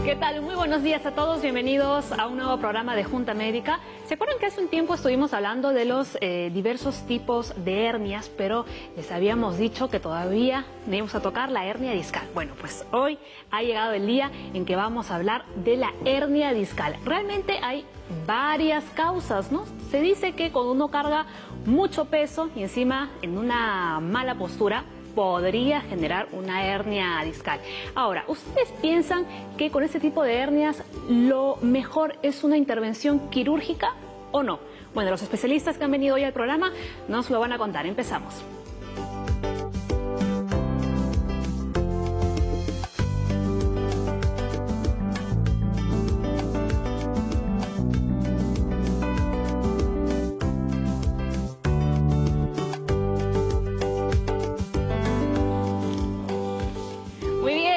¿Qué tal? Muy buenos días a todos, bienvenidos a un nuevo programa de Junta Médica. ¿Se acuerdan que hace un tiempo estuvimos hablando de los diversos tipos de hernias, pero les habíamos dicho que todavía no íbamos a tocar la hernia discal? Bueno, pues hoy ha llegado el día en que vamos a hablar de la hernia discal. Realmente hay varias causas, ¿no? Se dice que cuando uno carga mucho peso y encima en una mala postura, podría generar una hernia discal. Ahora, ¿ustedes piensan que con este tipo de hernias lo mejor es una intervención quirúrgica o no? Bueno, los especialistas que han venido hoy al programa nos lo van a contar. Empezamos.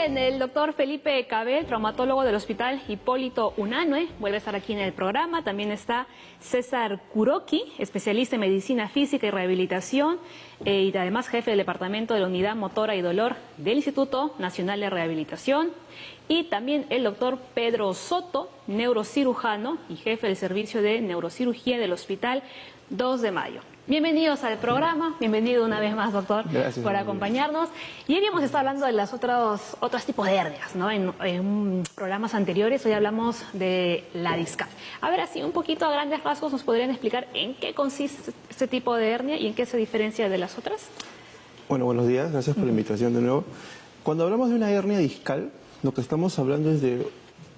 El doctor Felipe Cabel, traumatólogo del Hospital Hipólito Unanue, vuelve a estar aquí en el programa. También está César Kuroki, especialista en medicina física y rehabilitación y además jefe del departamento de la Unidad Motora y Dolor del Instituto Nacional de Rehabilitación. Y también el doctor Pedro Soto, neurocirujano y jefe del servicio de neurocirugía del Hospital 2 de Mayo. Bienvenidos al programa, bienvenido una vez más, doctor, gracias por acompañarnos. Y habíamos estado hablando de los otros tipos de hernias, ¿no? En programas anteriores, hoy hablamos de la discal. A ver, así un poquito a grandes rasgos, ¿nos podrían explicar en qué consiste este tipo de hernia y en qué se diferencia de las otras? Bueno, buenos días, gracias por la invitación de nuevo. Cuando hablamos de una hernia discal, lo que estamos hablando es de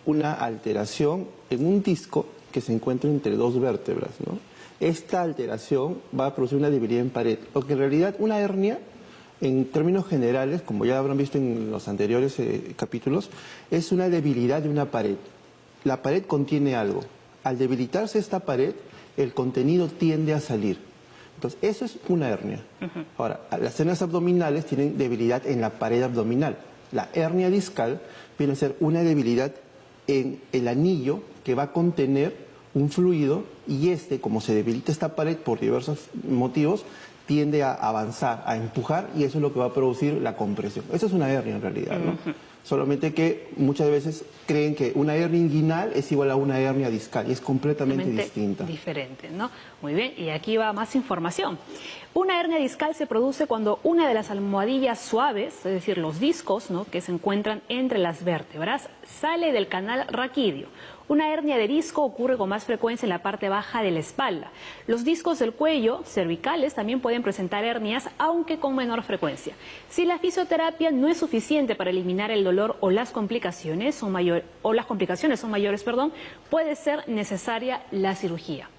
una alteración en un disco que se encuentra entre dos vértebras, ¿no? Esta alteración va a producir una debilidad en pared, porque en realidad una hernia, en términos generales, como ya habrán visto en los anteriores capítulos, es una debilidad de una pared. La pared contiene algo. Al debilitarse esta pared, el contenido tiende a salir. Entonces, eso es una hernia. Ahora, las hernias abdominales tienen debilidad en la pared abdominal. La hernia discal viene a ser una debilidad en el anillo que va a contener un fluido y como se debilita esta pared por diversos motivos, tiende a avanzar, a empujar y eso es lo que va a producir la compresión. Eso es una hernia en realidad, ¿no? Solamente que muchas veces creen que una hernia inguinal es igual a una hernia discal y es completamente distinta. Diferente, ¿no? Muy bien, y aquí va más información. Una hernia discal se produce cuando una de las almohadillas suaves, es decir, los discos, ¿no?, que se encuentran entre las vértebras, sale del canal raquídeo. Una hernia de disco ocurre con más frecuencia en la parte baja de la espalda. Los discos del cuello, cervicales, también pueden presentar hernias, aunque con menor frecuencia. Si la fisioterapia no es suficiente para eliminar el dolor o las complicaciones son mayores, puede ser necesaria la cirugía.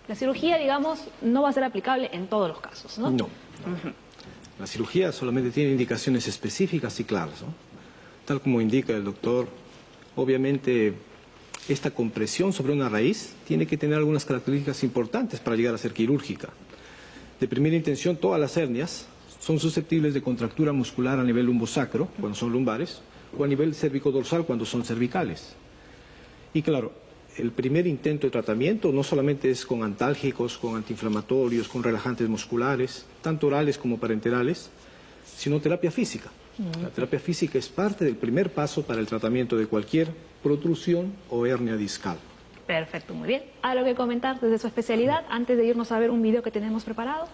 La cirugía, digamos, no va a ser aplicable en todos los casos, ¿no? No. La cirugía solamente tiene indicaciones específicas y claras, ¿no? Tal como indica el doctor, obviamente esta compresión sobre una raíz tiene que tener algunas características importantes para llegar a ser quirúrgica. De primera intención, todas las hernias son susceptibles de contractura muscular a nivel lumbosacro, cuando son lumbares, o a nivel cérvico-dorsal, cuando son cervicales. Y claro, el primer intento de tratamiento no solamente es con antálgicos, con antiinflamatorios, con relajantes musculares, tanto orales como parenterales, sino terapia física. La terapia física es parte del primer paso para el tratamiento de cualquier protrusión o hernia discal. Perfecto, muy bien. ¿Algo que comentar desde su especialidad antes de irnos a ver un video que tenemos preparado?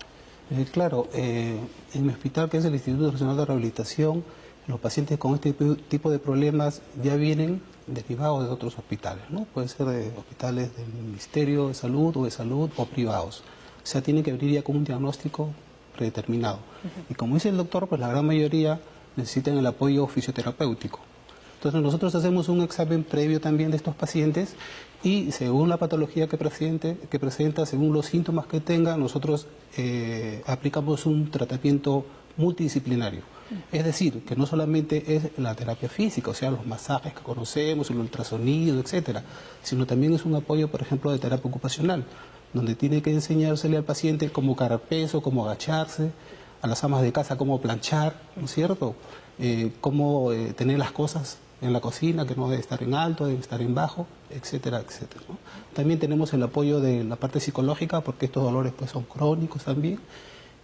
Claro, en mi hospital, que es el Instituto Nacional de Rehabilitación, los pacientes con este tipo de problemas ya vienen derivados de otros hospitales, ¿no? Pueden ser de hospitales del Ministerio de Salud o privados. O sea, tienen que venir ya con un diagnóstico predeterminado. Y como dice el doctor, pues la gran mayoría necesitan el apoyo fisioterapéutico. Entonces nosotros hacemos un examen previo también de estos pacientes y según la patología que presenta, según los síntomas que tenga, nosotros aplicamos un tratamiento multidisciplinario. Es decir, que no solamente es la terapia física, o sea, los masajes que conocemos, el ultrasonido, etcétera, sino también es un apoyo, por ejemplo, de terapia ocupacional, donde tiene que enseñársele al paciente cómo cargar peso, cómo agacharse, a las amas de casa cómo planchar, ¿no es cierto? Cómo tener las cosas en la cocina, que no debe estar en alto, debe estar en bajo, etcétera, etcétera, ¿no? También tenemos el apoyo de la parte psicológica, porque estos dolores pues son crónicos también.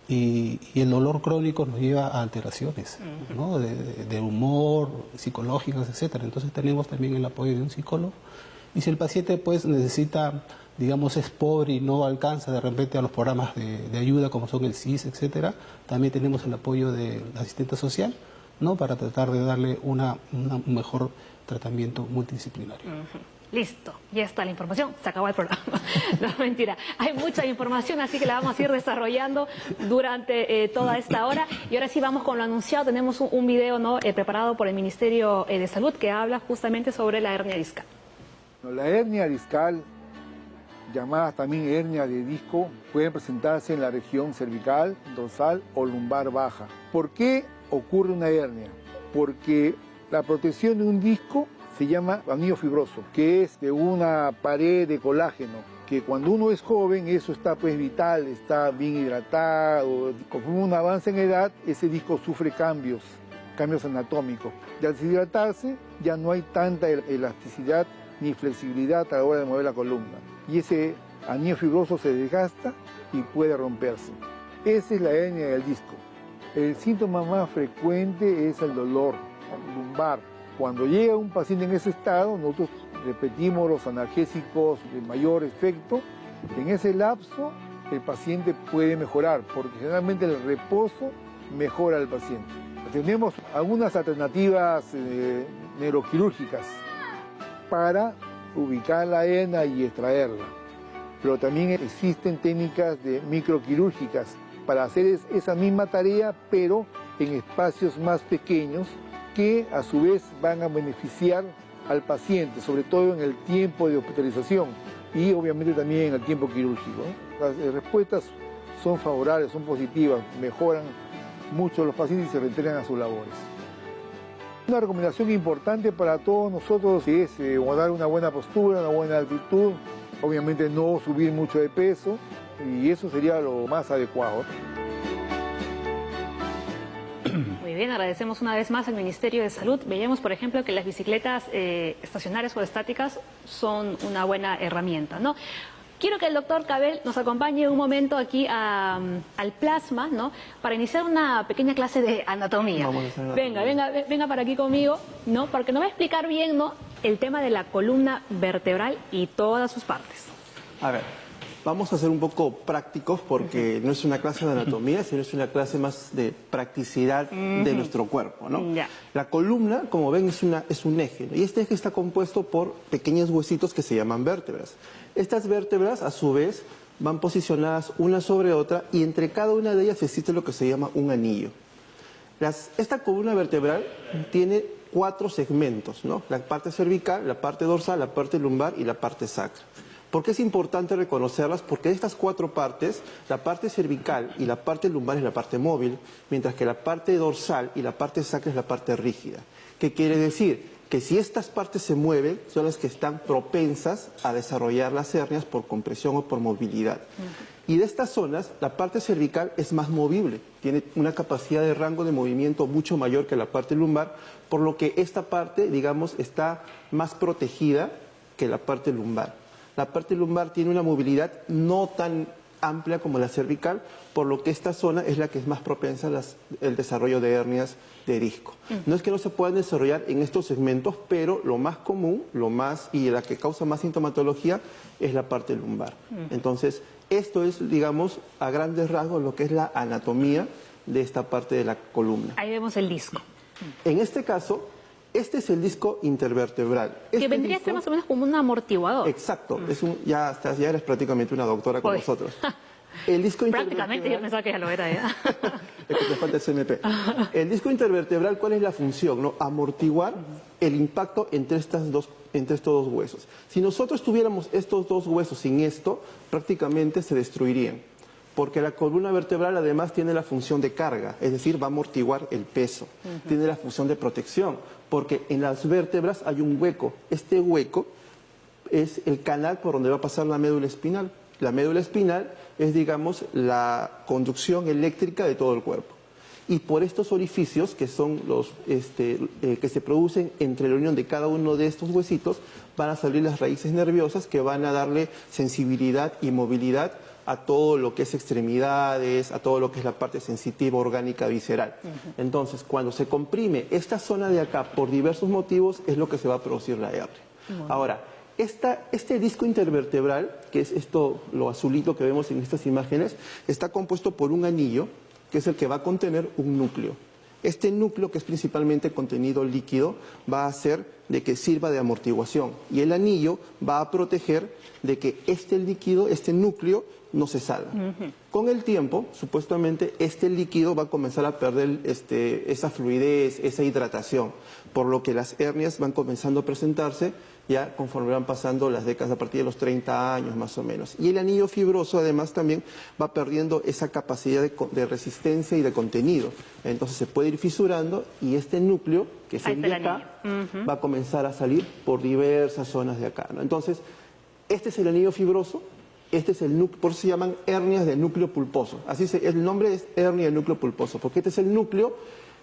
y el dolor crónico nos lleva a alteraciones, ¿no? de humor, psicológicas, etcétera. Entonces tenemos también el apoyo de un psicólogo. Y si el paciente pues necesita, digamos, es pobre y no alcanza de repente a los programas de ayuda como son el CIS, etcétera, también tenemos el apoyo del asistente social, ¿no? Para tratar de darle un mejor tratamiento multidisciplinario. Listo, ya está la información, se acabó el programa. No, mentira, hay mucha información, así que la vamos a ir desarrollando durante toda esta hora. Y ahora sí vamos con lo anunciado, tenemos un video, ¿no? Preparado por el Ministerio de Salud que habla justamente sobre la hernia discal. La hernia discal, llamada también hernia de disco, puede presentarse en la región cervical, dorsal o lumbar baja. ¿Por qué ocurre una hernia? Porque la protección de un disco se llama anillo fibroso, que es de una pared de colágeno, que cuando uno es joven eso está pues vital, está bien hidratado. Conforme uno avanza en edad, ese disco sufre cambios anatómicos. Y al deshidratarse ya no hay tanta elasticidad ni flexibilidad a la hora de mover la columna. Y ese anillo fibroso se desgasta y puede romperse. Esa es la hernia del disco. El síntoma más frecuente es el dolor lumbar. Cuando llega un paciente en ese estado, nosotros repetimos los analgésicos de mayor efecto. En ese lapso, el paciente puede mejorar, porque generalmente el reposo mejora al paciente. Tenemos algunas alternativas neuroquirúrgicas para ubicar la hernia y extraerla. Pero también existen técnicas microquirúrgicas para hacer esa misma tarea, pero en espacios más pequeños, que a su vez van a beneficiar al paciente, sobre todo en el tiempo de hospitalización y obviamente también en el tiempo quirúrgico. Las respuestas son favorables, son positivas, mejoran mucho los pacientes y se reintegran a sus labores. Una recomendación importante para todos nosotros es guardar una buena postura, una buena actitud, obviamente no subir mucho de peso, y eso sería lo más adecuado. Muy bien, agradecemos una vez más al Ministerio de Salud. Veíamos, por ejemplo, que las bicicletas estacionarias o estáticas son una buena herramienta, ¿no? Quiero que el doctor Cabell nos acompañe un momento aquí al plasma, ¿no? Para iniciar una pequeña clase de anatomía. Vamos a hacer anatomía. Venga para aquí conmigo, ¿no? Porque nos va a explicar bien, ¿no? El tema de la columna vertebral y todas sus partes. A ver, vamos a ser un poco prácticos porque no es una clase de anatomía, sino es una clase más de practicidad de nuestro cuerpo, ¿no? Ya. La columna, como ven, es un eje, ¿no? Y este eje está compuesto por pequeños huesitos que se llaman vértebras. Estas vértebras, a su vez, van posicionadas una sobre otra y entre cada una de ellas existe lo que se llama un anillo. Esta columna vertebral tiene 4 segmentos, ¿no? La parte cervical, la parte dorsal, la parte lumbar y la parte sacra. ¿Por qué es importante reconocerlas? Porque estas 4 partes, la parte cervical y la parte lumbar es la parte móvil, mientras que la parte dorsal y la parte sacra es la parte rígida. ¿Qué quiere decir? Que si estas partes se mueven, son las que están propensas a desarrollar las hernias por compresión o por movilidad. Y de estas zonas, la parte cervical es más movible, tiene una capacidad de rango de movimiento mucho mayor que la parte lumbar, por lo que esta parte, digamos, está más protegida que la parte lumbar. La parte lumbar tiene una movilidad no tan amplia como la cervical, por lo que esta zona es la que es más propensa al desarrollo de hernias de disco. No es que no se puedan desarrollar en estos segmentos, pero lo más común, y la que causa más sintomatología es la parte lumbar. Entonces, esto es, digamos, a grandes rasgos lo que es la anatomía de esta parte de la columna. Ahí vemos el disco. En este caso, este es el disco intervertebral. Que vendría a ser más o menos como un amortiguador. Exacto, ya eres prácticamente una doctora con nosotros. El disco prácticamente, yo pensaba que ya lo era ya. Es que te falta el CMP. El disco intervertebral, ¿cuál es la función? ¿No? Amortiguar el impacto entre estos dos huesos. Si nosotros tuviéramos estos 2 huesos sin esto, prácticamente se destruirían. Porque la columna vertebral además tiene la función de carga, es decir, va a amortiguar el peso. Tiene la función de protección, porque en las vértebras hay un hueco. Este hueco es el canal por donde va a pasar la médula espinal. La médula espinal es, digamos, la conducción eléctrica de todo el cuerpo. Y por estos orificios, que son los que se producen entre la unión de cada uno de estos huesitos, van a salir las raíces nerviosas que van a darle sensibilidad y movilidad a todo lo que es extremidades, a todo lo que es la parte sensitiva, orgánica, visceral. Entonces, cuando se comprime esta zona de acá por diversos motivos, es lo que se va a producir la hernia. Ahora, este disco intervertebral, que es esto, lo azulito que vemos en estas imágenes, está compuesto por un anillo, que es el que va a contener un núcleo. Este núcleo, que es principalmente contenido líquido, va a hacer de que sirva de amortiguación. Y el anillo va a proteger de que este líquido, este núcleo, no se salga. Con el tiempo, supuestamente, este líquido va a comenzar a perder esa fluidez, esa hidratación, por lo que las hernias van comenzando a presentarse ya conforme van pasando las décadas, a partir de los 30 años más o menos. Y el anillo fibroso además también va perdiendo esa capacidad de resistencia y de contenido. Entonces se puede ir fisurando y este núcleo, que es el de acá, va a comenzar a salir por diversas zonas de acá, ¿no? Entonces, este es el anillo fibroso, este es el núcleo, por eso se llaman hernias de núcleo pulposo. El nombre es hernia de núcleo pulposo, porque este es el núcleo,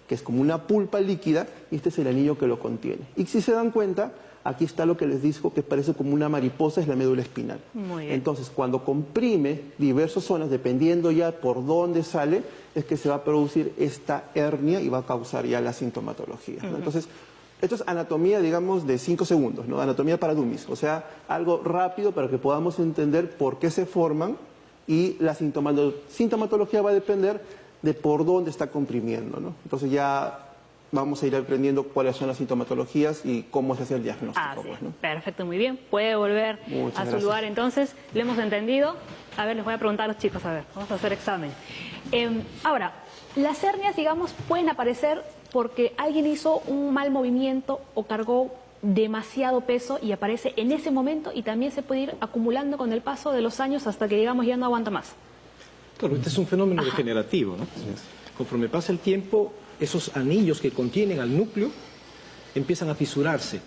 que es como una pulpa líquida, y este es el anillo que lo contiene. Y si se dan cuenta, aquí está lo que les digo que parece como una mariposa, es la médula espinal. Muy bien. Entonces, cuando comprime diversas zonas, dependiendo ya por dónde sale, es que se va a producir esta hernia y va a causar ya la sintomatología, ¿no? Entonces, esto es anatomía, digamos, de 5 segundos, ¿no? Anatomía para dummies, o sea, algo rápido para que podamos entender por qué se forman y la sintomatología va a depender de por dónde está comprimiendo, ¿no? Entonces ya vamos a ir aprendiendo cuáles son las sintomatologías y cómo se hace el diagnóstico. Sí. Pues, ¿no? Perfecto, muy bien. Puede volver a su lugar entonces. ¿Le hemos entendido? A ver, les voy a preguntar a los chicos, a ver, vamos a hacer examen. Ahora, las hernias, digamos, pueden aparecer porque alguien hizo un mal movimiento o cargó demasiado peso y aparece en ese momento, y también se puede ir acumulando con el paso de los años hasta que, digamos, ya no aguanta más. Claro, este es un fenómeno degenerativo, ¿no? Conforme pasa el tiempo, esos anillos que contienen al núcleo empiezan a fisurarse.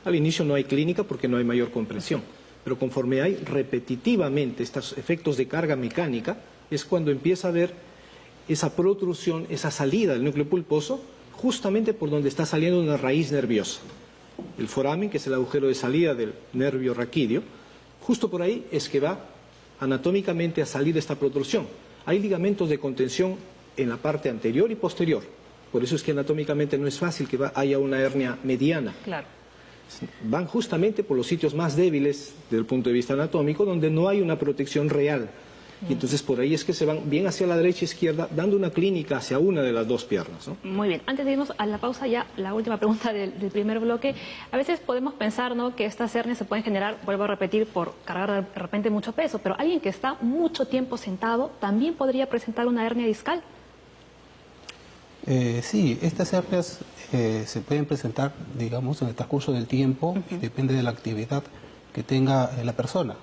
Al inicio no hay clínica porque no hay mayor compresión, pero conforme hay repetitivamente estos efectos de carga mecánica, es cuando empieza a haber esa protrusión, esa salida del núcleo pulposo, justamente por donde está saliendo una raíz nerviosa. El foramen, que es el agujero de salida del nervio raquídeo, justo por ahí es que va anatómicamente a salir esta protrusión. Hay ligamentos de contención en la parte anterior y posterior. Por eso es que anatómicamente no es fácil que haya una hernia mediana. Claro. Van justamente por los sitios más débiles desde el punto de vista anatómico, donde no hay una protección real. Y entonces por ahí es que se van bien hacia la derecha e izquierda, dando una clínica hacia una de las dos piernas, ¿no? Muy bien. Antes de irnos a la pausa, ya la última pregunta del primer bloque. A veces podemos pensar, ¿no?, que estas hernias se pueden generar, vuelvo a repetir, por cargar de repente mucho peso, pero alguien que está mucho tiempo sentado también podría presentar una hernia discal. Sí, estas hernias se pueden presentar, digamos, en el transcurso del tiempo, y depende de la actividad que tenga la persona.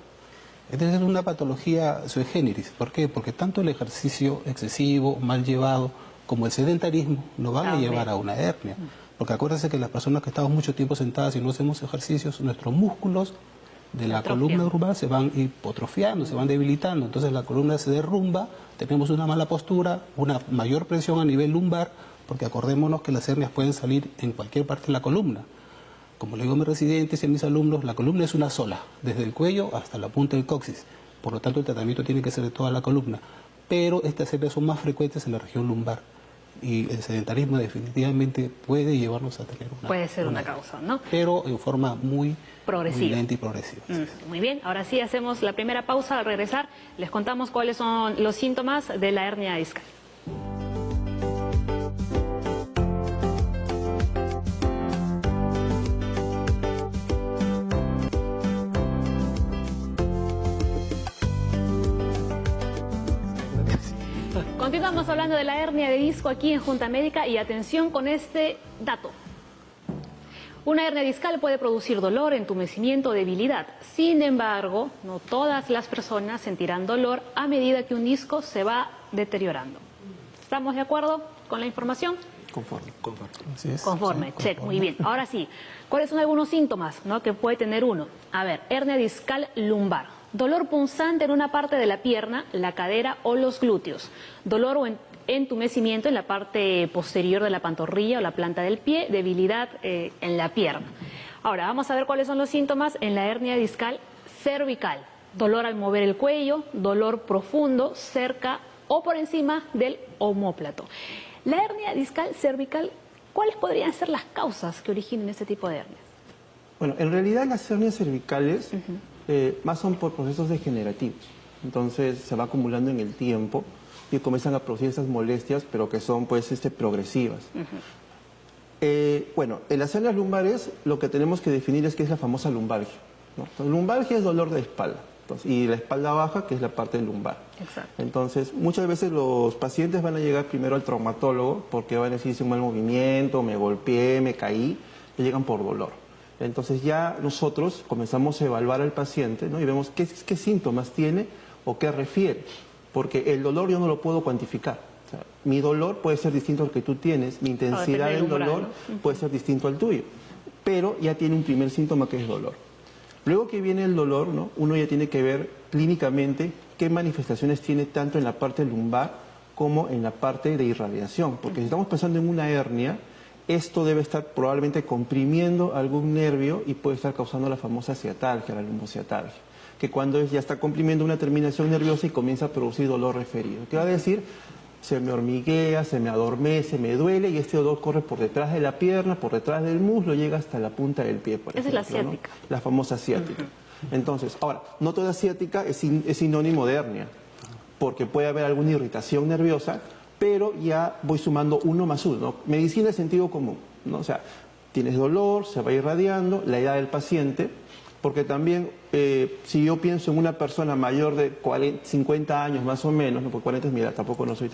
Es decir, una patología sui generis. ¿Por qué? Porque tanto el ejercicio excesivo, mal llevado, como el sedentarismo nos van a llevar a una hernia. Porque acuérdense que las personas que estamos mucho tiempo sentadas y no hacemos ejercicios, nuestros músculos de la columna lumbar se van hipotrofiando, se van debilitando. Entonces la columna se derrumba, tenemos una mala postura, una mayor presión a nivel lumbar, porque acordémonos que las hernias pueden salir en cualquier parte de la columna. Como le digo a mis residentes y a mis alumnos, la columna es una sola, desde el cuello hasta la punta del coxis. Por lo tanto, el tratamiento tiene que ser de toda la columna. Pero estas hernias son más frecuentes en la región lumbar. Y el sedentarismo definitivamente puede llevarnos a tener una causa, ¿no? Pero en forma muy lenta y progresiva. Muy bien, ahora sí hacemos la primera pausa. Al regresar les contamos cuáles son los síntomas de la hernia discal. Continuamos hablando de la hernia de disco aquí en Junta Médica, y atención con este dato. Una hernia discal puede producir dolor, entumecimiento o debilidad. Sin embargo, no todas las personas sentirán dolor a medida que un disco se va deteriorando. ¿Estamos de acuerdo con la información? Conforme. Así es. Conforme, check, muy bien. Ahora sí, ¿cuáles son algunos síntomas, ¿no?, que puede tener uno? A ver, hernia discal lumbar. Dolor punzante en una parte de la pierna, la cadera o los glúteos. Dolor o entumecimiento en la parte posterior de la pantorrilla o la planta del pie. Debilidad en la pierna. Ahora, vamos a ver cuáles son los síntomas en la hernia discal cervical. dolor al mover el cuello, dolor profundo cerca o por encima del omóplato. La hernia discal cervical, ¿cuáles podrían ser las causas que originen este tipo de hernias? Bueno, en realidad las hernias cervicales más son por procesos degenerativos. Entonces se va acumulando en el tiempo y comienzan a producir esas molestias, pero que son pues progresivas. Bueno, en las hernias lumbares lo que tenemos que definir es qué es la famosa lumbalgia, ¿no? Entonces, lumbalgia es dolor de espalda. Entonces, y la espalda baja, que es la parte lumbar. Exacto. Entonces, muchas veces los pacientes van a llegar primero al traumatólogo porque van a decir, hice un mal movimiento, me golpeé, me caí, y llegan por dolor. Entonces ya nosotros comenzamos a evaluar al paciente, ¿no? Y vemos qué síntomas tiene o qué refiere, porque el dolor yo no lo puedo cuantificar. O sea, mi dolor puede ser distinto al que tú tienes, mi intensidad del dolor, ¿no? Puede ser distinto al tuyo, pero ya tiene un primer síntoma que es dolor. Luego que viene el dolor, ¿no? Uno ya tiene que ver clínicamente qué manifestaciones tiene tanto en la parte lumbar como en la parte de irradiación, porque si estamos pensando en una hernia, esto debe estar probablemente comprimiendo algún nervio y puede estar causando la famosa ciatalgia, la lumbociatalgia, que cuando ya está comprimiendo una terminación nerviosa y comienza a producir dolor referido. ¿Qué va a decir? Se me hormiguea, se me adormece, me duele y este dolor corre por detrás de la pierna, por detrás del muslo, llega hasta la punta del pie, por ejemplo. Esa es la ciática. ¿No? La famosa ciática. Entonces, ahora, no toda ciática es sinónimo de hernia, porque puede haber alguna irritación nerviosa, pero ya voy sumando uno más uno, ¿no? Medicina de sentido común, ¿no? O sea, tienes dolor, se va irradiando, la edad del paciente, porque también si yo pienso en una persona mayor de 50 años más o menos, ¿no? Porque 40 es mi edad, tampoco no soy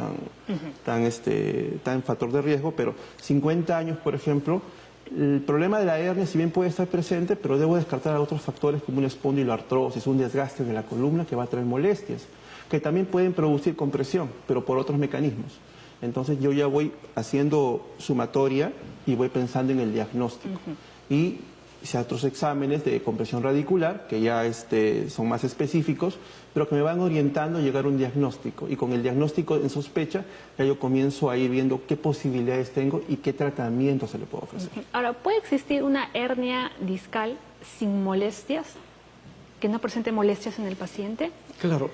tan factor de riesgo, pero 50 años, por ejemplo, el problema de la hernia, si bien puede estar presente, pero debo descartar a otros factores como una espondiloartrosis, un desgaste de la columna que va a traer molestias, que también pueden producir compresión, pero por otros mecanismos. Entonces yo ya voy haciendo sumatoria y voy pensando en el diagnóstico. Y hice otros exámenes de compresión radicular, que ya son más específicos, pero que me van orientando a llegar a un diagnóstico. Y con el diagnóstico en sospecha, ya yo comienzo a ir viendo qué posibilidades tengo y qué tratamiento se le puede ofrecer. Ahora, ¿puede existir una hernia discal sin molestias? ¿Que no presente molestias en el paciente? Claro,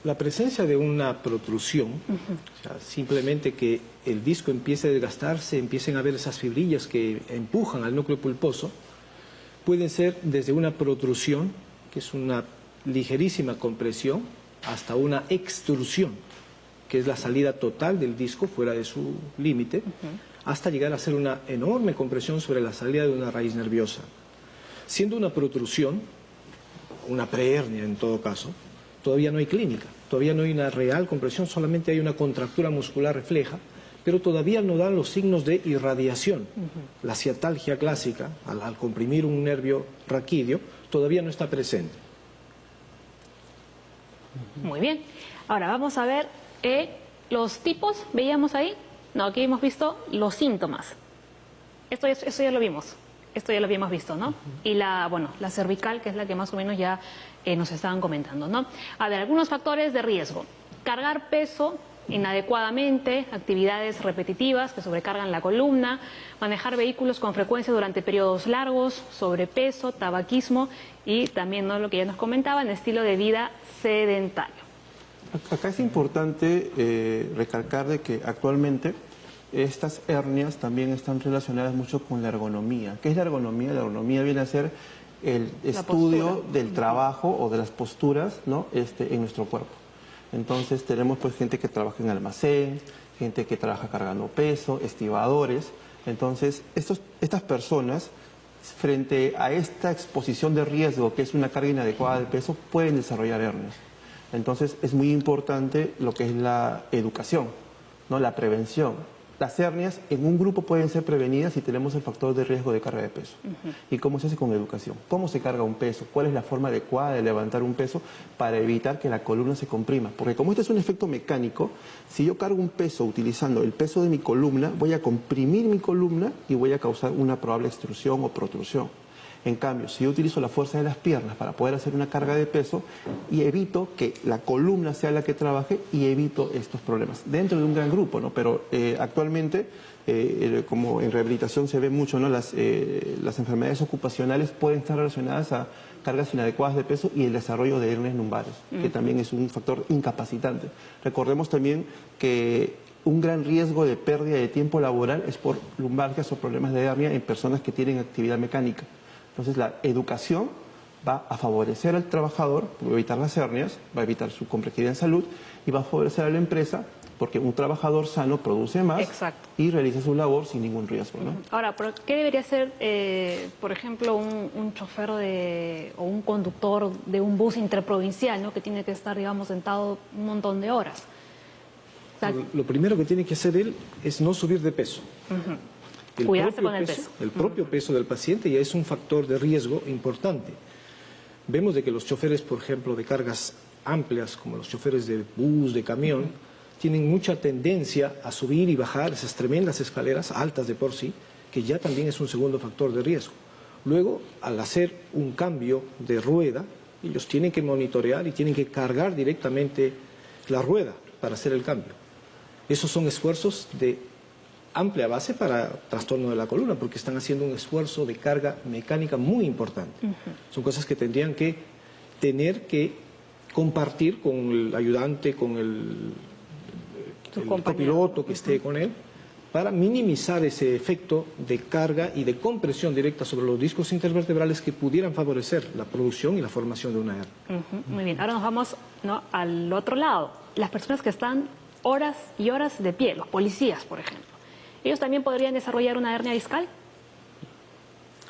la presencia de una protrusión, o sea, simplemente que el disco empiece a desgastarse, empiecen a ver esas fibrillas que empujan al núcleo pulposo, pueden ser desde una protrusión, que es una ligerísima compresión, hasta una extrusión, que es la salida total del disco fuera de su límite, hasta llegar a ser una enorme compresión sobre la salida de una raíz nerviosa. Siendo una protrusión, una prehernia en todo caso, todavía no hay clínica, todavía no hay una real compresión, solamente hay una contractura muscular refleja, pero todavía no dan los signos de irradiación. La ciatalgia clásica, al comprimir un nervio raquídeo, todavía no está presente. Muy bien. Ahora vamos a ver los tipos, veíamos ahí. No, aquí hemos visto los síntomas. Esto ya lo vimos. Esto ya lo habíamos visto, ¿no? Y la cervical, que es la que más o menos ya nos estaban comentando, ¿no? A ver, algunos factores de riesgo. Cargar peso inadecuadamente, actividades repetitivas que sobrecargan la columna, manejar vehículos con frecuencia durante periodos largos, sobrepeso, tabaquismo y también, ¿no?, lo que ya nos comentaban, estilo de vida sedentario. Acá es importante recalcar de que actualmente estas hernias también están relacionadas mucho con la ergonomía. ¿Qué es la ergonomía? La ergonomía viene a ser el estudio del trabajo o de las posturas, ¿no?, en nuestro cuerpo. Entonces tenemos pues gente que trabaja en almacén, gente que trabaja cargando peso, estibadores. Entonces estas personas, frente a esta exposición de riesgo, que es una carga inadecuada de peso, pueden desarrollar hernias. Entonces es muy importante lo que es la educación, ¿no?, la prevención. Las hernias en un grupo pueden ser prevenidas si tenemos el factor de riesgo de carga de peso. ¿Y cómo se hace con educación? ¿Cómo se carga un peso? ¿Cuál es la forma adecuada de levantar un peso para evitar que la columna se comprima? Porque como este es un efecto mecánico, si yo cargo un peso utilizando el peso de mi columna, voy a comprimir mi columna y voy a causar una probable extrusión o protrusión. En cambio, si yo utilizo la fuerza de las piernas para poder hacer una carga de peso, y evito que la columna sea la que trabaje y evito estos problemas. Dentro de un gran grupo, ¿no? Pero actualmente, como en rehabilitación se ve mucho, ¿no? Las enfermedades ocupacionales pueden estar relacionadas a cargas inadecuadas de peso y el desarrollo de hernias lumbares, que también es un factor incapacitante. Recordemos también que un gran riesgo de pérdida de tiempo laboral es por lumbalgias o problemas de hernia en personas que tienen actividad mecánica. Entonces la educación va a favorecer al trabajador, va a evitar las hernias, va a evitar su complejidad en salud y va a favorecer a la empresa porque un trabajador sano produce más. Exacto. Y realiza su labor sin ningún riesgo, ¿no? Ahora, ¿qué debería hacer, por ejemplo, un chofer o un conductor de un bus interprovincial, ¿no? Que tiene que estar, digamos, sentado un montón de horas? O sea, Lo primero que tiene que hacer él es no subir de peso. Cuidarse con el peso. El propio peso del paciente ya es un factor de riesgo importante. Vemos de que los choferes, por ejemplo, de cargas amplias, como los choferes de bus, de camión, tienen mucha tendencia a subir y bajar esas tremendas escaleras, altas de por sí, que ya también es un segundo factor de riesgo. Luego, al hacer un cambio de rueda, ellos tienen que monitorear y tienen que cargar directamente la rueda para hacer el cambio. Esos son esfuerzos de amplia base para trastorno de la columna, porque están haciendo un esfuerzo de carga mecánica muy importante. Son cosas que tendrían que tener que compartir con el ayudante, con el copiloto que esté con él, para minimizar ese efecto de carga y de compresión directa sobre los discos intervertebrales que pudieran favorecer la producción y la formación de una hernia. Muy bien, ahora nos vamos, ¿no?, al otro lado. Las personas que están horas y horas de pie, los policías, por ejemplo, ¿ellos también podrían desarrollar una hernia discal?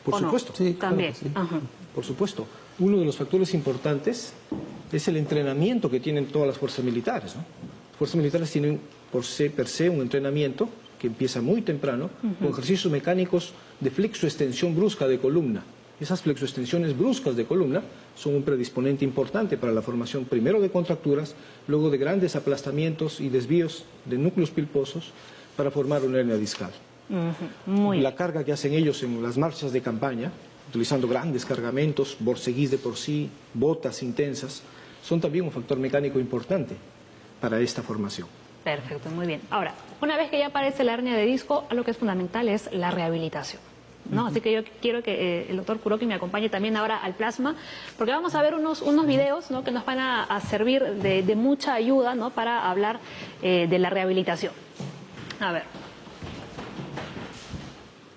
Por supuesto. Sí, claro También. que sí. Por supuesto. Uno de los factores importantes es el entrenamiento que tienen todas las fuerzas militares, ¿no? Las fuerzas militares tienen per se un entrenamiento que empieza muy temprano, con ejercicios mecánicos de flexoextensión brusca de columna. Esas flexoextensiones bruscas de columna son un predisponente importante para la formación primero de contracturas, luego de grandes aplastamientos y desvíos de núcleos pulposos para formar una hernia discal. La carga que hacen ellos en las marchas de campaña, utilizando grandes cargamentos, borceguís de por sí, botas intensas, son también un factor mecánico importante para esta formación. Perfecto, muy bien. Ahora, una vez que ya aparece la hernia de disco, algo que es fundamental es la rehabilitación, ¿no? Así que yo quiero que el doctor Kuroki me acompañe también ahora al plasma, porque vamos a ver unos videos, ¿no?, que nos van a servir de mucha ayuda, ¿no?, para hablar de la rehabilitación. A ver.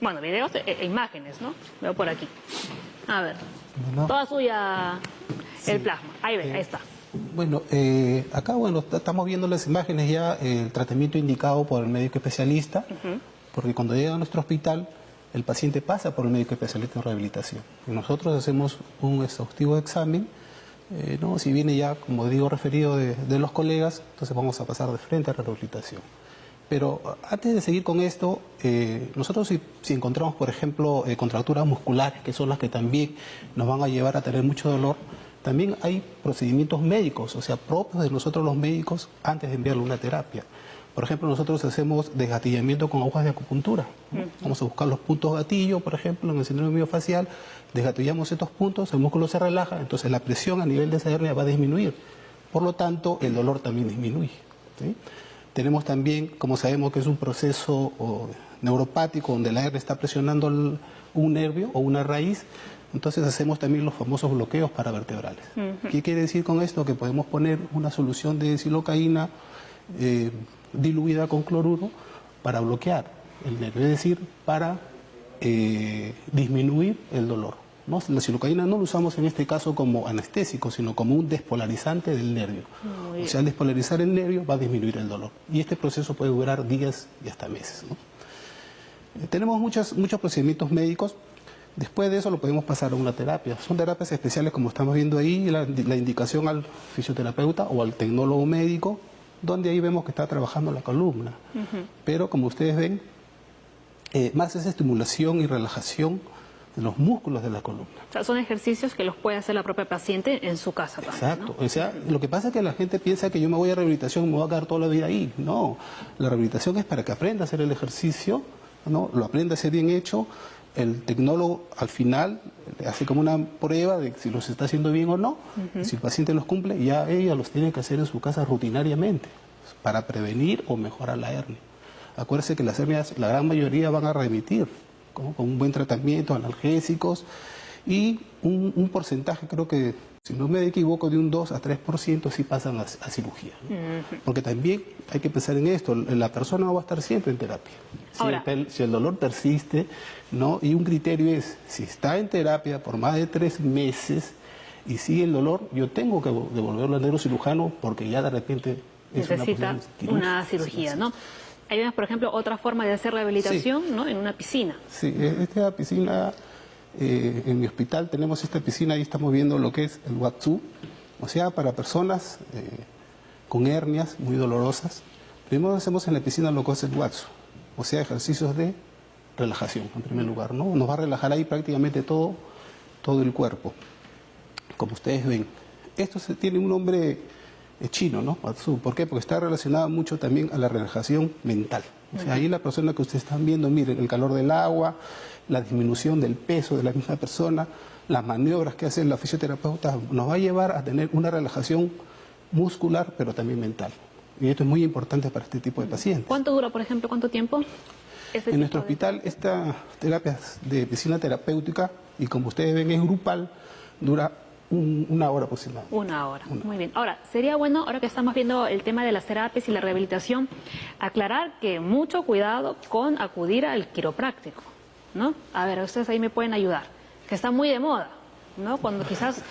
Bueno, videos e imágenes, ¿no? Veo por aquí. A ver. Bueno. Toda suya el plasma. Ahí ve, ahí está. Bueno, acá estamos viendo las imágenes ya, el tratamiento indicado por el médico especialista, porque cuando llega a nuestro hospital, el paciente pasa por el médico especialista en rehabilitación. Y nosotros hacemos un exhaustivo examen, ¿no? Si viene ya, como digo, referido de los colegas, entonces vamos a pasar de frente a la rehabilitación. Pero antes de seguir con esto, nosotros si encontramos, por ejemplo, contracturas musculares, que son las que también nos van a llevar a tener mucho dolor, también hay procedimientos médicos, o sea, propios de nosotros los médicos antes de enviarle una terapia. Por ejemplo, nosotros hacemos desgatillamiento con agujas de acupuntura, ¿no? Vamos a buscar los puntos gatillo, por ejemplo, en el síndrome miofacial, desgatillamos estos puntos, el músculo se relaja, entonces la presión a nivel de esa hernia va a disminuir. Por lo tanto, el dolor también disminuye, ¿sí? Tenemos también, como sabemos que es un proceso neuropático donde la hernia está presionando un nervio o una raíz, entonces hacemos también los famosos bloqueos paravertebrales. ¿Qué quiere decir con esto? Que podemos poner una solución de silocaína diluida con cloruro para bloquear el nervio, es decir, para disminuir el dolor, ¿no? La silocaína no lo usamos en este caso como anestésico, sino como un despolarizante del nervio. O sea, al despolarizar el nervio va a disminuir el dolor. Y este proceso puede durar días y hasta meses, ¿no? Tenemos muchos procedimientos médicos. Después de eso lo podemos pasar a una terapia. Son terapias especiales, como estamos viendo ahí, la indicación al fisioterapeuta o al tecnólogo médico, donde ahí vemos que está trabajando la columna. Pero como ustedes ven, más es estimulación y relajación de los músculos de la columna. O sea, son ejercicios que los puede hacer la propia paciente en su casa también, Exacto. ¿no? O sea, lo que pasa es que la gente piensa que yo me voy a rehabilitación y me voy a quedar toda la vida ahí. No, la rehabilitación es para que aprenda a hacer el ejercicio, ¿no? Lo aprenda a hacer bien hecho. El tecnólogo, al final, hace como una prueba de si los está haciendo bien o no. Si el paciente los cumple, ya ella los tiene que hacer en su casa rutinariamente para prevenir o mejorar la hernia. Acuérdense que las hernias, la gran mayoría van a remitir con un buen tratamiento, analgésicos, y un porcentaje, creo que, si no me equivoco, de un 2 a 3% sí pasan a cirugía, ¿no? Porque también hay que pensar en esto, la persona no va a estar siempre en terapia. Si el dolor persiste, ¿no? Y un criterio es, si está en terapia por más de 3 meses y sigue el dolor, yo tengo que devolverlo al neurocirujano porque ya de repente necesita una cirugía, ¿no? Ahí vemos, por ejemplo, otra forma de hacer rehabilitación, ¿no? En una piscina. Sí, esta piscina, en mi hospital tenemos esta piscina, ahí estamos viendo lo que es el Watsu, o sea, para personas con hernias muy dolorosas. Primero hacemos en la piscina lo que es el Watsu, o sea, ejercicios de relajación, en primer lugar, ¿no? Nos va a relajar ahí prácticamente todo el cuerpo, como ustedes ven. Esto tiene un nombre chino, ¿no? Watsu. ¿Por qué? Porque está relacionado mucho también a la relajación mental. O sea, ahí la persona que ustedes están viendo, miren, el calor del agua, la disminución del peso de la misma persona, las maniobras que hace la fisioterapeuta, nos va a llevar a tener una relajación muscular, pero también mental. Y esto es muy importante para este tipo de pacientes. ¿Cuánto dura, por ejemplo, cuánto tiempo? En nuestro hospital, esta terapia de piscina terapéutica, y como ustedes ven es grupal, dura una hora aproximadamente. Una hora, muy bien. Ahora, sería bueno, ahora que estamos viendo el tema de las terapias y la rehabilitación, aclarar que mucho cuidado con acudir al quiropráctico, ¿no? A ver, ustedes ahí me pueden ayudar, que está muy de moda, ¿no? Cuando quizás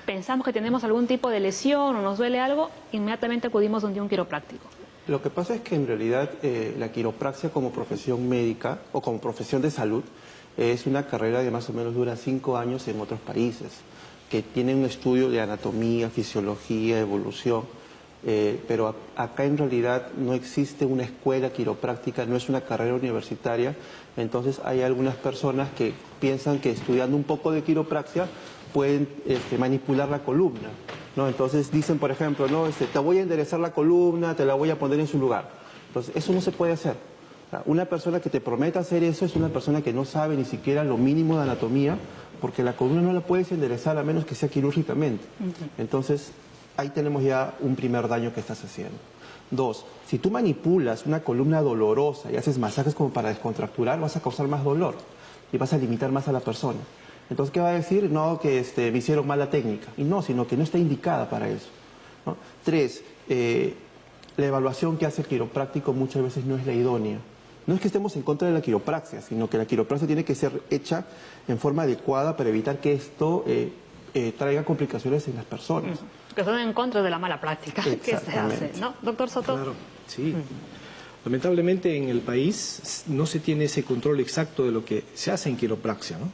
pensamos que tenemos algún tipo de lesión o nos duele algo, inmediatamente acudimos donde un quiropráctico. Lo que pasa es que en realidad la quiropraxia como profesión médica o como profesión de salud es una carrera que más o menos dura 5 años en otros países, que tienen un estudio de anatomía, fisiología, evolución, pero acá en realidad no existe una escuela quiropráctica, no es una carrera universitaria, entonces hay algunas personas que piensan que estudiando un poco de quiropraxia pueden manipular la columna, ¿no? Entonces dicen, por ejemplo, no, te voy a enderezar la columna, te la voy a poner en su lugar. Entonces eso no se puede hacer. Una persona que te prometa hacer eso es una persona que no sabe ni siquiera lo mínimo de anatomía, porque la columna no la puedes enderezar a menos que sea quirúrgicamente. Entonces, ahí tenemos ya un primer daño que estás haciendo. 2, si tú manipulas una columna dolorosa y haces masajes como para descontracturar, vas a causar más dolor y vas a limitar más a la persona. Entonces, ¿qué va a decir? No, que me hicieron mala técnica. Y no, sino que no está indicada para eso, ¿no? 3, la evaluación que hace el quiropráctico muchas veces no es la idónea. No es que estemos en contra de la quiropraxia, sino que la quiropraxia tiene que ser hecha en forma adecuada para evitar que esto traiga complicaciones en las personas. Que son en contra de la mala práctica que se hace, ¿no? Doctor Soto. Claro, sí. Lamentablemente en el país no se tiene ese control exacto de lo que se hace en quiropraxia, ¿no?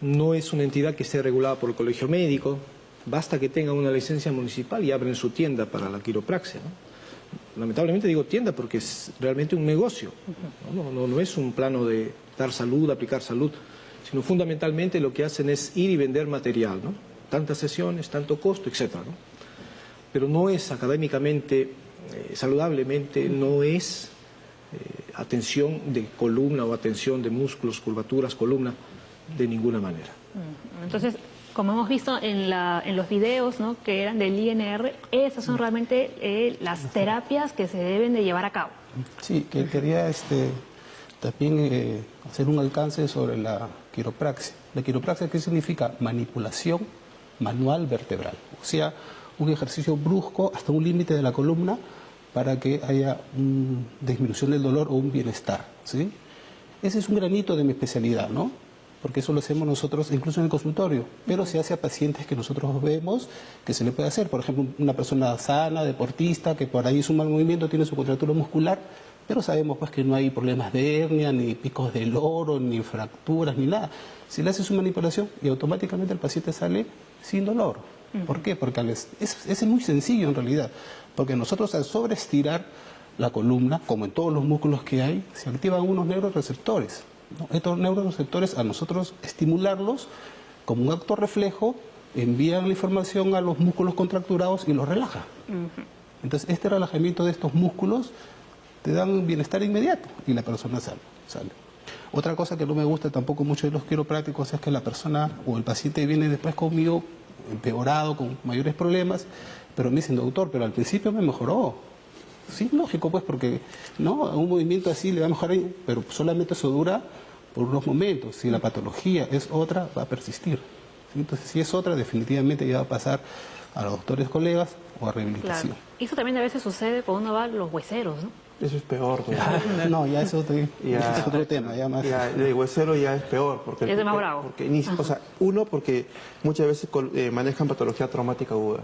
No es una entidad que esté regulada por el colegio médico, basta que tenga una licencia municipal y abren su tienda para la quiropraxia, ¿no? Lamentablemente digo tienda porque es realmente un negocio, no es un plano de dar salud, aplicar salud, sino fundamentalmente lo que hacen es ir y vender material, ¿no? Tantas sesiones, tanto costo, etc., ¿no? Pero no es académicamente, saludablemente, no es atención de columna o atención de músculos, curvaturas, columna, de ninguna manera. Entonces, como hemos visto en los videos, ¿no?, que eran del INR, esas son realmente las terapias que se deben de llevar a cabo. Sí, que quería también hacer un alcance sobre la quiropraxia. La quiropraxia, ¿qué significa? Manipulación manual vertebral. O sea, un ejercicio brusco hasta un límite de la columna para que haya una disminución del dolor o un bienestar, ¿sí? Ese es un granito de mi especialidad, ¿no? Porque eso lo hacemos nosotros incluso en el consultorio, pero se hace a pacientes que nosotros vemos que se le puede hacer. Por ejemplo, una persona sana, deportista, que por ahí es un mal movimiento, tiene su contractura muscular, pero sabemos pues que no hay problemas de hernia, ni picos de loro, ni fracturas, ni nada. Se le hace su manipulación y automáticamente el paciente sale sin dolor. ¿Por qué? Porque es muy sencillo en realidad, porque nosotros al sobreestirar la columna, como en todos los músculos que hay, se activan unos neuroreceptores. Estos neuroreceptores, a nosotros estimularlos como un acto reflejo, envían la información a los músculos contracturados y los relaja. Entonces, este relajamiento de estos músculos te dan bienestar inmediato y la persona sale. Otra cosa que no me gusta tampoco mucho de los quiroprácticos es que la persona o el paciente viene después conmigo empeorado, con mayores problemas, pero me dicen, doctor, pero al principio me mejoró. Sí, lógico, pues, porque no, un movimiento así le va a mejorar, pero solamente eso dura por unos momentos. Si la patología es otra, va a persistir. ¿Sí? Entonces, si es otra, definitivamente ya va a pasar a los doctores colegas o a rehabilitación. Claro. Eso también a veces sucede cuando uno va a los hueseros, ¿no? Eso es peor. Pues. No, ya es otro tema. Ya más. Ya, el huesero ya es peor. Porque Es de más bravo. Porque, o sea, uno, porque muchas veces manejan patología traumática aguda.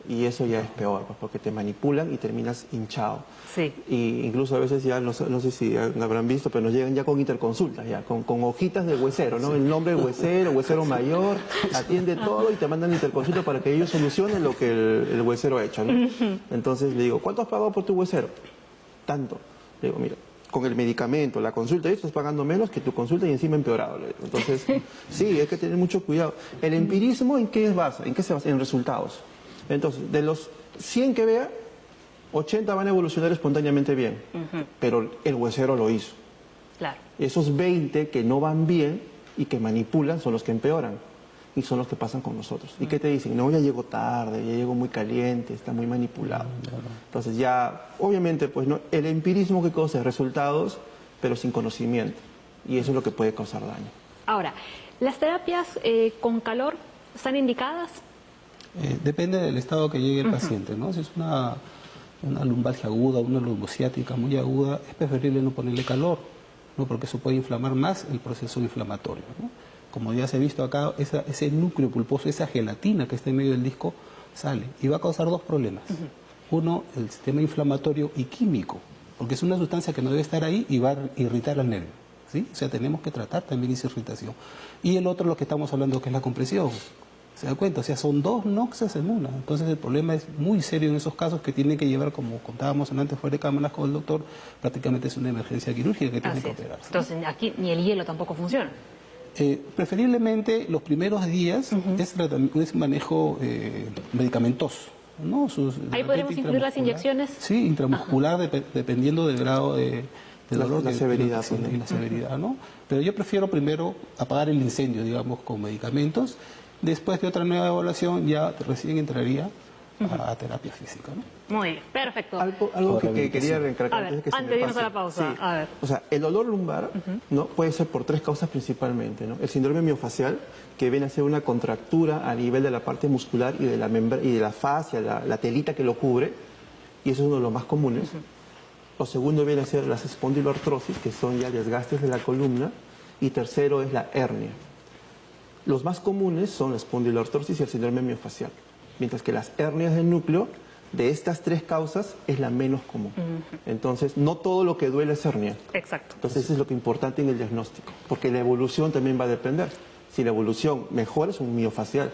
Y eso ya es peor, pues, porque te manipulan y terminas hinchado. Sí. Y incluso a veces ya, no sé si habrán visto, pero nos llegan ya con interconsultas, ya, con hojitas de huesero, ¿no? El nombre del huesero mayor, atiende todo y te mandan interconsulta para que ellos solucionen lo que el huesero ha hecho, ¿no? Entonces le digo, ¿cuánto has pagado por tu huesero? Tanto. Le digo, mira, con el medicamento, la consulta, y estás pagando menos que tu consulta y encima empeorado. Le digo. Entonces, sí, hay que tener mucho cuidado. El empirismo, ¿en qué se basa? En resultados. Entonces, de los 100 que vea, 80 van a evolucionar espontáneamente bien, pero el huesero lo hizo. Claro. Esos 20 que no van bien y que manipulan son los que empeoran y son los que pasan con nosotros. ¿Y qué te dicen? No, ya llego tarde, ya llego muy caliente, está muy manipulado. Entonces ya, obviamente, pues no, el empirismo que causa resultados, pero sin conocimiento. Y eso es lo que puede causar daño. Ahora, ¿las terapias con calor están indicadas? Depende del estado que llegue el paciente, ¿no? Si es una lumbalgia aguda, una lumbociática muy aguda, es preferible no ponerle calor, ¿no? Porque eso puede inflamar más el proceso inflamatorio, ¿no? Como ya se ha visto acá, ese núcleo pulposo, esa gelatina que está en medio del disco, sale y va a causar dos problemas. Uno, el sistema inflamatorio y químico, porque es una sustancia que no debe estar ahí y va a irritar al nervio, ¿sí? O sea, tenemos que tratar también esa irritación. Y el otro, lo que estamos hablando, que es la compresión. ¿Se da cuenta? O sea, son dos noxas en una. Entonces el problema es muy serio en esos casos que tienen que llevar, como contábamos antes fuera de cámaras con el doctor, prácticamente es una emergencia quirúrgica que tiene que operarse. Entonces aquí ni el hielo tampoco funciona. Preferiblemente los primeros días es manejo medicamentoso, ¿no? Ahí podemos incluir las inyecciones. Sí, intramuscular, dependiendo del grado de dolor, la severidad, y la severidad, ¿no? Pero yo prefiero primero apagar el incendio, digamos, con medicamentos. Después de otra nueva evaluación ya recién entraría a terapia física, ¿no? Muy bien, perfecto. Algo que quería recalcar antes de que se me antes de irnos pase. a la pausa. Sí. A ver. O sea, el dolor lumbar ¿no? puede ser por tres causas principalmente, ¿no? El síndrome miofacial, que viene a ser una contractura a nivel de la parte muscular y de la y de la fascia, la telita que lo cubre, y eso es uno de los más comunes. Lo segundo viene a ser las espondiloartrosis, que son ya desgastes de la columna, y tercero es la hernia. Los más comunes son la espondiloartrosis y el síndrome miofacial, mientras que las hernias del núcleo, de estas tres causas, es la menos común. Entonces, no todo lo que duele es hernia. Exacto. Entonces, eso es lo que es importante en el diagnóstico, porque la evolución también va a depender. Si la evolución mejora, es un miofacial,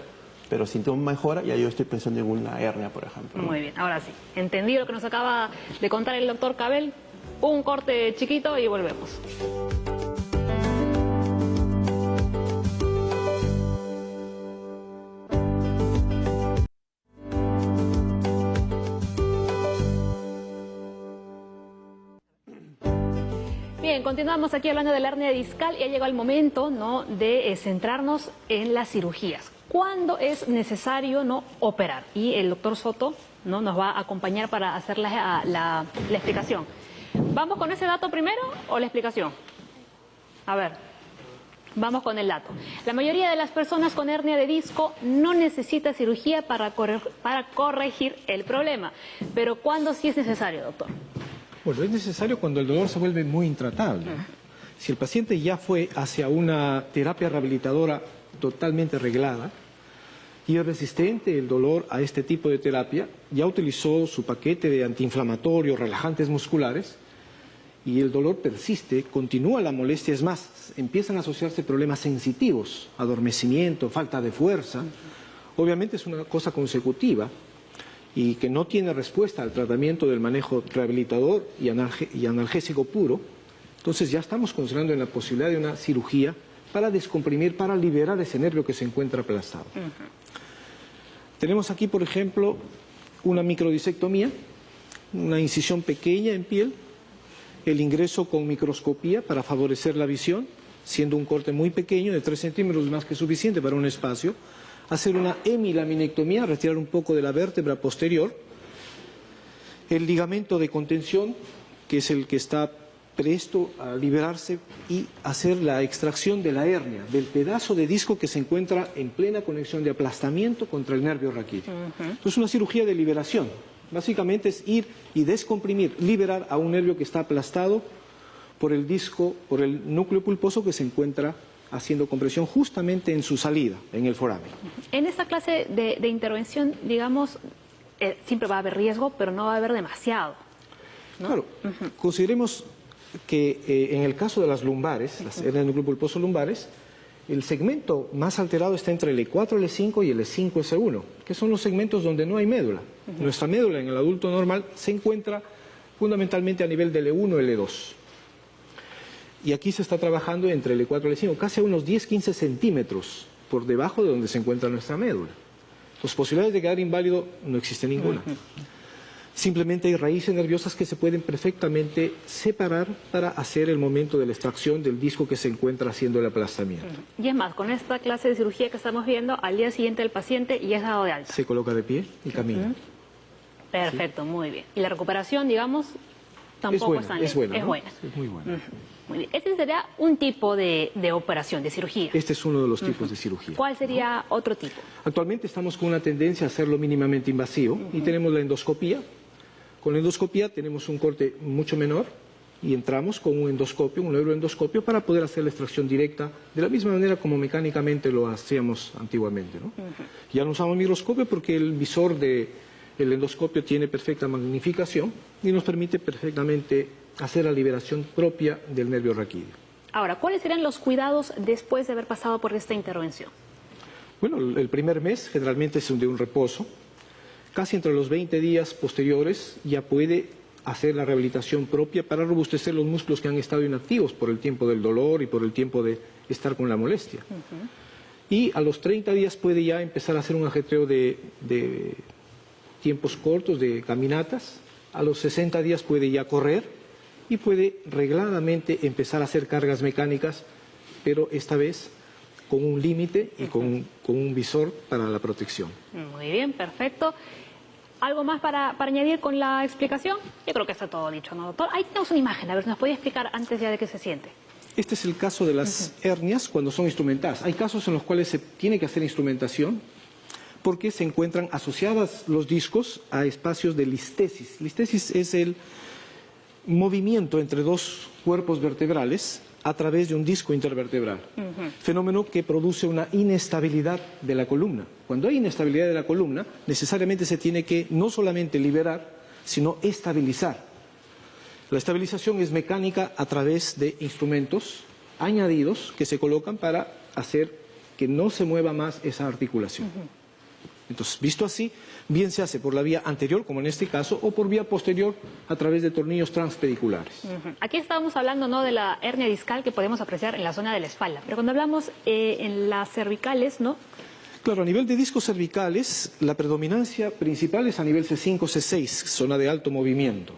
pero si no mejora, ya yo estoy pensando en una hernia, por ejemplo. Muy bien, ahora sí. Entendido lo que nos acaba de contar el doctor Cabel. Un corte chiquito y volvemos. Bien, continuamos aquí hablando de la hernia discal y ha llegado el momento, ¿no?, de centrarnos en las cirugías. ¿Cuándo es necesario, no, operar? Y el doctor Soto, ¿no?, nos va a acompañar para hacer la explicación. ¿Vamos con ese dato primero o la explicación? A ver, vamos con el dato. La mayoría de las personas con hernia de disco no necesita cirugía para corregir el problema. Pero ¿cuándo sí es necesario, doctor? Bueno, es necesario cuando el dolor se vuelve muy intratable. Si el paciente ya fue hacia una terapia rehabilitadora totalmente reglada y es resistente el dolor a este tipo de terapia, ya utilizó su paquete de antiinflamatorios, relajantes musculares, y el dolor persiste, continúa la molestia, es más, empiezan a asociarse problemas sensitivos, adormecimiento, falta de fuerza. Obviamente es una cosa consecutiva y que no tiene respuesta al tratamiento del manejo rehabilitador y analgésico puro. Entonces ya estamos considerando en la posibilidad de una cirugía para descomprimir, para liberar ese nervio que se encuentra aplastado. Tenemos aquí, por ejemplo, una microdisectomía, una incisión pequeña en piel, el ingreso con microscopía para favorecer la visión, siendo un corte muy pequeño, de 3 centímetros, más que suficiente para un espacio. Hacer una hemilaminectomía, retirar un poco de la vértebra posterior. El ligamento de contención, que es el que está presto a liberarse, y hacer la extracción de la hernia, del pedazo de disco que se encuentra en plena conexión de aplastamiento contra el nervio raquídeo. Entonces, una cirugía de liberación. Básicamente es ir y descomprimir, liberar a un nervio que está aplastado por el disco, por el núcleo pulposo que se encuentra haciendo compresión justamente en su salida, en el foramen. En esta clase de intervención, digamos, siempre va a haber riesgo, pero no va a haber demasiado, ¿no? Claro, consideremos que en el caso de las lumbares, las hernias del núcleo pulposo lumbares, el segmento más alterado está entre el E4, L5 y el E5, S1, que son los segmentos donde no hay médula. Nuestra médula en el adulto normal se encuentra fundamentalmente a nivel del E1 y L2. Y aquí se está trabajando entre el E4 y el E5, casi a unos 10-15 centímetros por debajo de donde se encuentra nuestra médula. Las posibilidades de quedar inválido no existe ninguna. Simplemente hay raíces nerviosas que se pueden perfectamente separar para hacer el momento de la extracción del disco que se encuentra haciendo el aplastamiento. Y es más, con esta clase de cirugía que estamos viendo, al día siguiente el paciente ya es dado de alta. Se coloca de pie y camina. Perfecto, muy bien. Y la recuperación, digamos, tampoco es tan lenta. Es buena, es ¿no? buena. Es muy buena. Muy bien. Este sería un tipo de operación, de cirugía. Este es uno de los tipos de cirugía. ¿Cuál sería otro tipo? Actualmente estamos con una tendencia a hacerlo mínimamente invasivo y tenemos la endoscopía. Con la endoscopía tenemos un corte mucho menor y entramos con un endoscopio, un neuroendoscopio, para poder hacer la extracción directa de la misma manera como mecánicamente lo hacíamos antiguamente, ¿no? Ya no usamos microscopio porque el visor del endoscopio tiene perfecta magnificación y nos permite perfectamente hacer la liberación propia del nervio raquídeo. Ahora, ¿cuáles serían los cuidados después de haber pasado por esta intervención? Bueno, el primer mes generalmente es de un reposo. Casi entre los 20 días posteriores ya puede hacer la rehabilitación propia para robustecer los músculos que han estado inactivos por el tiempo del dolor y por el tiempo de estar con la molestia. Y a los 30 días puede ya empezar a hacer un ajetreo de tiempos cortos, de caminatas. A los 60 días puede ya correr y puede regladamente empezar a hacer cargas mecánicas, pero esta vez con un límite y con un visor para la protección. Muy bien, perfecto. ¿Algo más para añadir con la explicación? Yo creo que está todo dicho, ¿no, doctor? Ahí tenemos una imagen, a ver si nos puede explicar antes ya de que se siente. Este es el caso de las hernias cuando son instrumentadas. Hay casos en los cuales se tiene que hacer instrumentación porque se encuentran asociadas los discos a espacios de listesis. Listesis es el movimiento entre dos cuerpos vertebrales a través de un disco intervertebral, fenómeno que produce una inestabilidad de la columna. Cuando hay inestabilidad de la columna, necesariamente se tiene que no solamente liberar, sino estabilizar. La estabilización es mecánica a través de instrumentos añadidos que se colocan para hacer que no se mueva más esa articulación. Entonces, visto así, bien se hace por la vía anterior, como en este caso, o por vía posterior a través de tornillos transpediculares. Aquí estábamos hablando, ¿no?, de la hernia discal que podemos apreciar en la zona de la espalda, pero cuando hablamos en las cervicales, ¿no? Claro, a nivel de discos cervicales, la predominancia principal es a nivel C5, C6, zona de alto movimiento.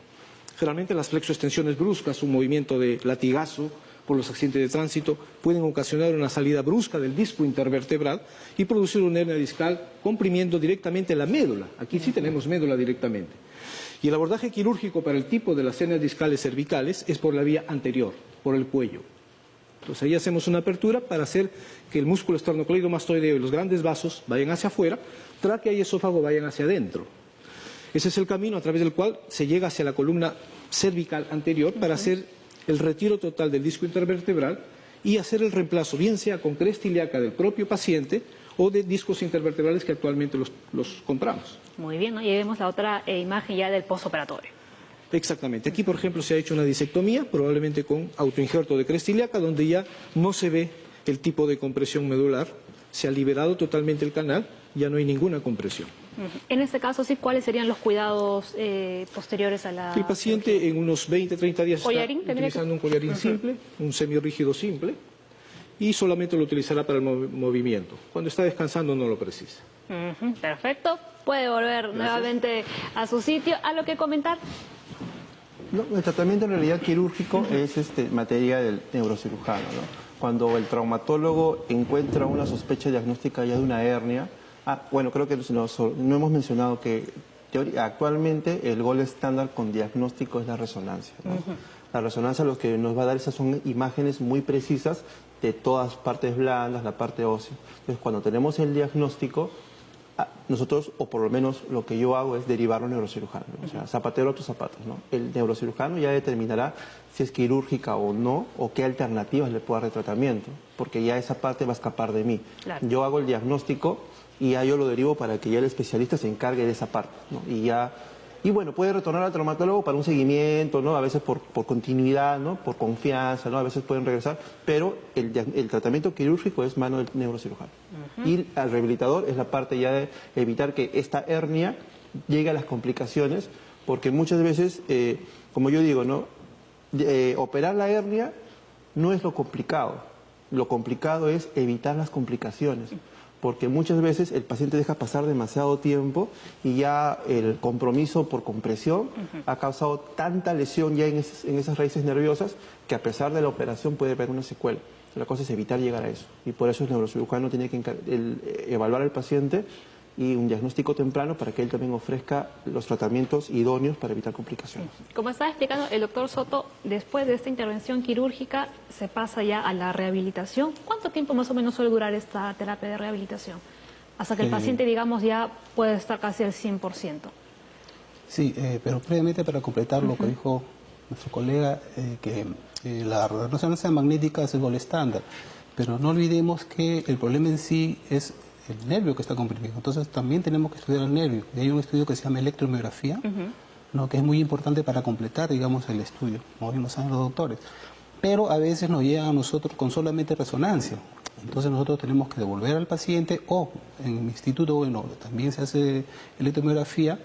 Generalmente las flexoextensiones bruscas, un movimiento de latigazo por los accidentes de tránsito, pueden ocasionar una salida brusca del disco intervertebral y producir una hernia discal comprimiendo directamente la médula. Aquí sí tenemos médula directamente. Y el abordaje quirúrgico para el tipo de las hernias discales cervicales es por la vía anterior, por el cuello. Entonces ahí hacemos una apertura para hacer que el músculo esternocleidomastoideo y los grandes vasos vayan hacia afuera, tráquea y esófago vayan hacia adentro. Ese es el camino a través del cual se llega hacia la columna cervical anterior para hacer el retiro total del disco intervertebral y hacer el reemplazo, bien sea con cresta ilíaca del propio paciente o de discos intervertebrales que actualmente los compramos. Muy bien, ¿no? Y vemos la otra imagen ya del postoperatorio. Exactamente. Aquí, por ejemplo, se ha hecho una disectomía, probablemente con autoinjerto de cresta ilíaca, donde ya no se ve el tipo de compresión medular, se ha liberado totalmente el canal, ya no hay ninguna compresión. En este caso, sí, ¿cuáles serían los cuidados posteriores a la... El paciente en unos 20-30 días está utilizando un collarín simple, un semirrígido simple, y solamente lo utilizará para el movimiento. Cuando está descansando no lo precisa. Perfecto. Puede volver nuevamente a su sitio. ¿A lo que comentar? No, el tratamiento en realidad quirúrgico es materia del neurocirujano, ¿no? Cuando el traumatólogo encuentra una sospecha diagnóstica ya de una hernia, bueno, creo que no hemos mencionado que actualmente el gold estándar con diagnóstico es la resonancia, ¿no? La resonancia lo que nos va a dar esas son imágenes muy precisas de todas partes blandas, la parte ósea. Entonces, cuando tenemos el diagnóstico, nosotros, o por lo menos lo que yo hago es derivarlo al neurocirujano, ¿no? O sea, zapatero a tus zapatos, ¿no? El neurocirujano ya determinará si es quirúrgica o no, o qué alternativas le puedo dar de tratamiento, porque ya esa parte va a escapar de mí. Claro. Yo hago el diagnóstico y ya yo lo derivo para que ya el especialista se encargue de esa parte, ¿no? Y bueno, puede retornar al traumatólogo para un seguimiento, ¿no? A veces por continuidad, ¿no? Por confianza, ¿no? A veces pueden regresar, pero el tratamiento quirúrgico es mano del neurocirujano. Y al rehabilitador es la parte ya de evitar que esta hernia llegue a las complicaciones, porque muchas veces, como yo digo, ¿no? Operar la hernia no es lo complicado es evitar las complicaciones. Porque muchas veces el paciente deja pasar demasiado tiempo y ya el compromiso por compresión ha causado tanta lesión ya en esas raíces nerviosas que a pesar de la operación puede haber una secuela. La cosa es evitar llegar a eso. Y por eso el neurocirujano tiene que evaluar al paciente y un diagnóstico temprano para que él también ofrezca los tratamientos idóneos para evitar complicaciones. Como estaba explicando el doctor Soto, después de esta intervención quirúrgica se pasa ya a la rehabilitación. ¿Cuánto tiempo más o menos suele durar esta terapia de rehabilitación? Hasta que el paciente, digamos, ya puede estar casi al 100%. Sí, pero previamente para completar lo que dijo nuestro colega, que la resonancia magnética es el gold estándar, pero no olvidemos que el problema en sí es el nervio que está comprimido. Entonces también tenemos que estudiar el nervio. Y hay un estudio que se llama electromiografía, ¿no? Que es muy importante para completar, digamos, el estudio, como bien lo saben los doctores. Pero a veces nos llegan a nosotros con solamente resonancia. Entonces nosotros tenemos que devolver al paciente, o en mi instituto, bueno, también se hace electromiografía,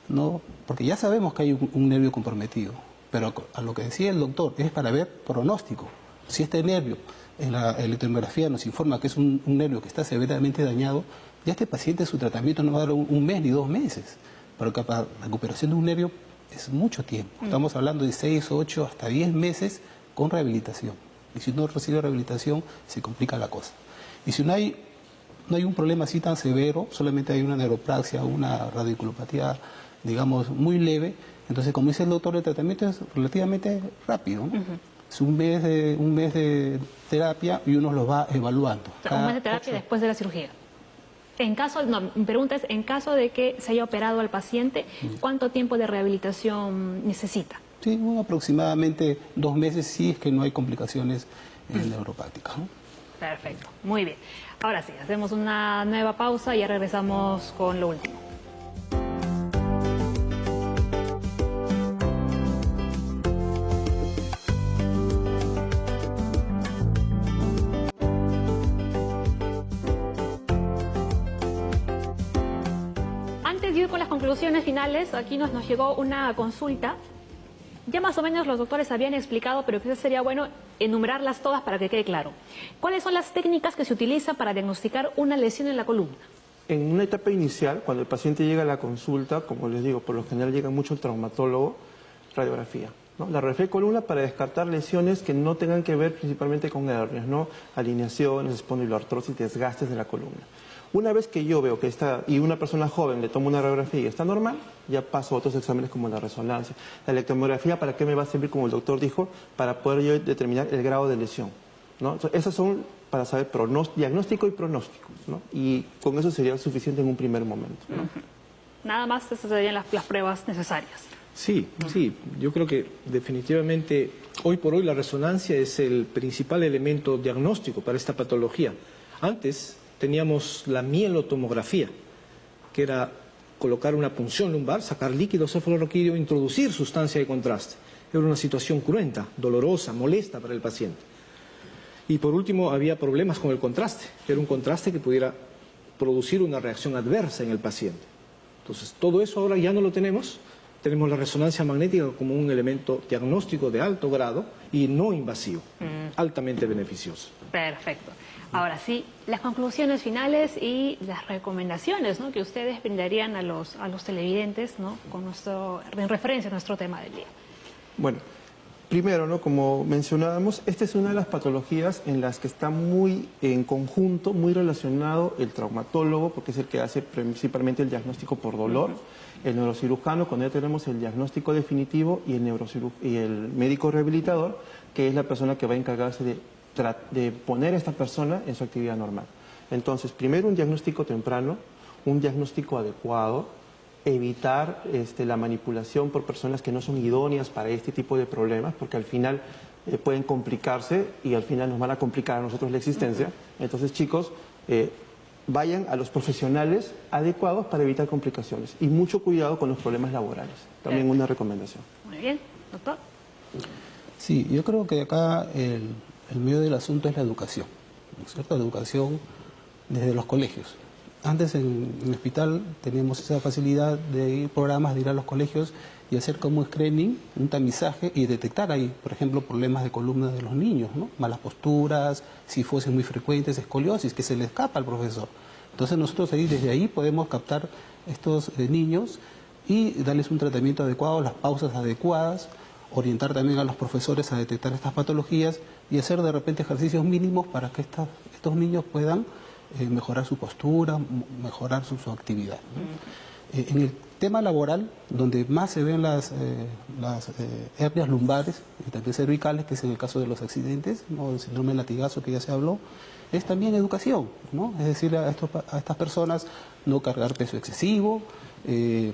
¿no? Porque ya sabemos que hay un nervio comprometido. Pero a lo que decía el doctor es para ver pronóstico. Si este nervio en la electromiografía nos informa que es un nervio que está severamente dañado, ya este paciente su tratamiento no va a dar un mes ni 2 meses, porque para la recuperación de un nervio es mucho tiempo. Estamos hablando de 6, 8, hasta 10 meses con rehabilitación. Y si no recibe rehabilitación, se complica la cosa. Y si no hay un problema así tan severo, solamente hay una neuropraxia, una radiculopatía, digamos, muy leve, entonces, como dice el doctor, el tratamiento es relativamente rápido, ¿no? Es un mes de terapia y uno los va evaluando. O sea, un mes de terapia después de la cirugía. Mi pregunta es, en caso de que se haya operado al paciente, ¿cuánto tiempo de rehabilitación necesita? Sí, aproximadamente 2 meses si es que no hay complicaciones neuropáticas, ¿no? Perfecto, muy bien. Ahora sí, hacemos una nueva pausa y ya regresamos con lo último. Con las conclusiones finales, aquí nos llegó una consulta. Ya más o menos los doctores habían explicado, pero quizás sería bueno enumerarlas todas para que quede claro. ¿Cuáles son las técnicas que se utilizan para diagnosticar una lesión en la columna? En una etapa inicial, cuando el paciente llega a la consulta, como les digo, por lo general llega mucho el traumatólogo, radiografía, ¿no? La radiografía de columna para descartar lesiones que no tengan que ver principalmente con hernias, ¿no? Alineaciones, espondiloartrosis, desgastes de la columna. Una vez que yo veo que y una persona joven le toma una radiografía y está normal, ya paso a otros exámenes como la resonancia. La electromiografía, ¿para qué me va a servir, como el doctor dijo? Para poder yo determinar el grado de lesión, ¿no? Entonces, esas son para saber diagnóstico y pronóstico, ¿no? Y con eso sería suficiente en un primer momento, ¿no? Nada más, esas serían las pruebas necesarias. Sí, yo creo que definitivamente hoy por hoy la resonancia es el principal elemento diagnóstico para esta patología. Antes teníamos la mielotomografía, que era colocar una punción lumbar, sacar líquido cefalorraquídeo, introducir sustancia de contraste. Era una situación cruenta, dolorosa, molesta para el paciente. Y por último había problemas con el contraste. Era un contraste que pudiera producir una reacción adversa en el paciente. Entonces, todo eso ahora ya no lo tenemos. Tenemos la resonancia magnética como un elemento diagnóstico de alto grado y no invasivo, altamente beneficioso. Perfecto. Ahora sí, las conclusiones finales y las recomendaciones, ¿no?, que ustedes brindarían a los televidentes, ¿no?, en referencia a nuestro tema del día. Bueno, primero, ¿no? Como mencionábamos, esta es una de las patologías en las que está muy en conjunto, muy relacionado el traumatólogo, porque es el que hace principalmente el diagnóstico por dolor, el neurocirujano, cuando ya tenemos el diagnóstico definitivo, y el médico rehabilitador, que es la persona que va a encargarse de poner a esta persona en su actividad normal. Entonces, primero un diagnóstico temprano, un diagnóstico adecuado, evitar la manipulación por personas que no son idóneas para este tipo de problemas, porque al final pueden complicarse y al final nos van a complicar a nosotros la existencia. Entonces, chicos, vayan a los profesionales adecuados para evitar complicaciones y mucho cuidado con los problemas laborales. También una recomendación. Muy bien, doctor. Sí, yo creo que acá el medio del asunto es la educación, ¿no es cierto? La educación desde los colegios. Antes en el hospital teníamos esa facilidad de ir programas, de ir a los colegios y hacer como screening, un tamizaje y detectar ahí, por ejemplo, problemas de columna de los niños, ¿no? Malas posturas, si fuesen muy frecuentes, escoliosis, que se le escapa al profesor. Entonces nosotros desde ahí podemos captar estos niños y darles un tratamiento adecuado, las pausas adecuadas, orientar también a los profesores a detectar estas patologías y hacer de repente ejercicios mínimos para que estos niños puedan mejorar su postura, mejorar su actividad, ¿no? En el tema laboral, donde más se ven las hernias lumbares y también cervicales, que es en el caso de los accidentes, ¿no? El síndrome de latigazo que ya se habló, es también educación, ¿no? Es decir, a estas personas no cargar peso excesivo. En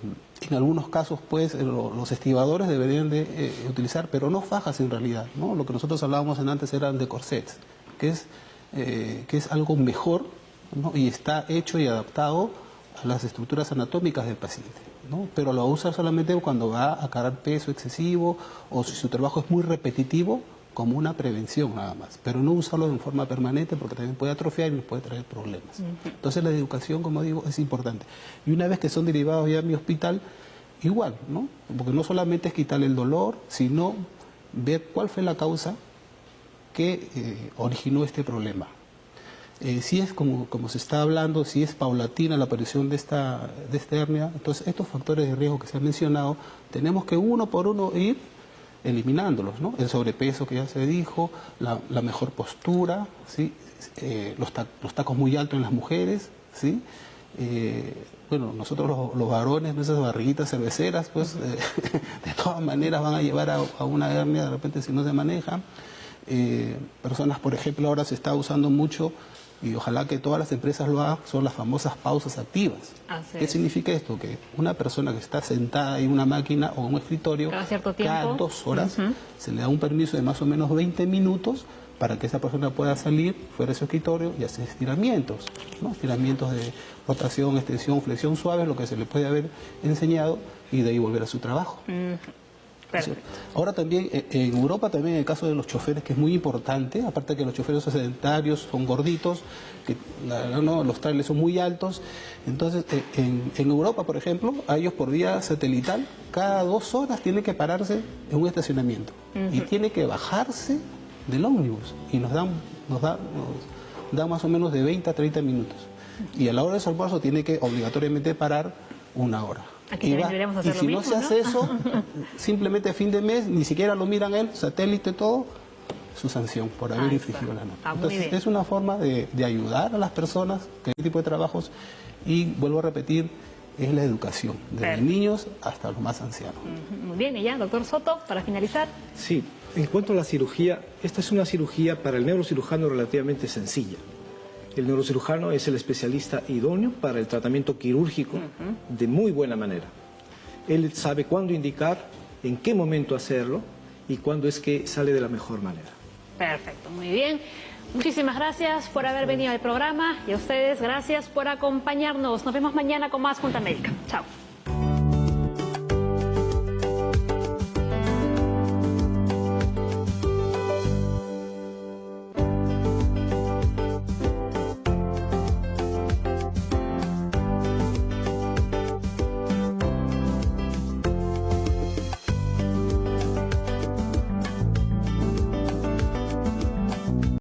algunos casos, pues, los estibadores deberían de utilizar, pero no fajas en realidad, ¿no? Lo que nosotros hablábamos antes eran de corsets, que es algo mejor, ¿no? Y está hecho y adaptado a las estructuras anatómicas del paciente, ¿no? Pero lo va a usar solamente cuando va a cargar peso excesivo o si su trabajo es muy repetitivo, como una prevención nada más, pero no usarlo en forma permanente porque también puede atrofiar y nos puede traer problemas. Entonces la educación, como digo, es importante. Y una vez que son derivados ya a mi hospital, igual, ¿no? Porque no solamente es quitarle el dolor, sino ver cuál fue la causa que originó este problema. Si es como se está hablando, si es paulatina la aparición de esta hernia, entonces estos factores de riesgo que se han mencionado, tenemos que uno por uno ir eliminándolos, ¿no? El sobrepeso que ya se dijo, la mejor postura, ¿sí? Los tacos muy altos en las mujeres, ¿sí? Bueno, nosotros los varones, esas barriguitas cerveceras, pues de todas maneras van a llevar a una hernia de repente si no se manejan. Personas, por ejemplo, ahora se está usando mucho, y ojalá que todas las empresas lo hagan, son las famosas pausas activas. ¿Qué significa esto? Que una persona que está sentada en una máquina o en un escritorio, cada 2 horas, se le da un permiso de más o menos 20 minutos para que esa persona pueda salir fuera de su escritorio y hacer estiramientos, ¿no? Estiramientos de rotación, extensión, flexión suave, lo que se le puede haber enseñado, y de ahí volver a su trabajo. Ahora también, en Europa también en el caso de los choferes, que es muy importante, aparte de que los choferes son sedentarios, son gorditos, que los trailers son muy altos, entonces en Europa, por ejemplo, a ellos por vía satelital, cada 2 horas tiene que pararse en un estacionamiento y tiene que bajarse del ómnibus y nos da más o menos de 20 a 30 minutos. Y a la hora de su almuerzo tiene que obligatoriamente parar 1 hora. Aquí también deberíamos hacer y si lo no mismo, se hace eso, simplemente a fin de mes, ni siquiera lo miran él, satélite, todo, su sanción por haber infringido la norma. Entonces es una forma de ayudar a las personas que este tipo de trabajos, y vuelvo a repetir, es la educación, desde niños hasta los más ancianos. Muy bien, y ya, doctor Soto, para finalizar. Sí, en cuanto a la cirugía, esta es una cirugía para el neurocirujano relativamente sencilla. El neurocirujano es el especialista idóneo para el tratamiento quirúrgico de muy buena manera. Él sabe cuándo indicar, en qué momento hacerlo y cuándo es que sale de la mejor manera. Perfecto, muy bien. Muchísimas gracias por haber venido al programa y a ustedes gracias por acompañarnos. Nos vemos mañana con más Junta Médica. Chao.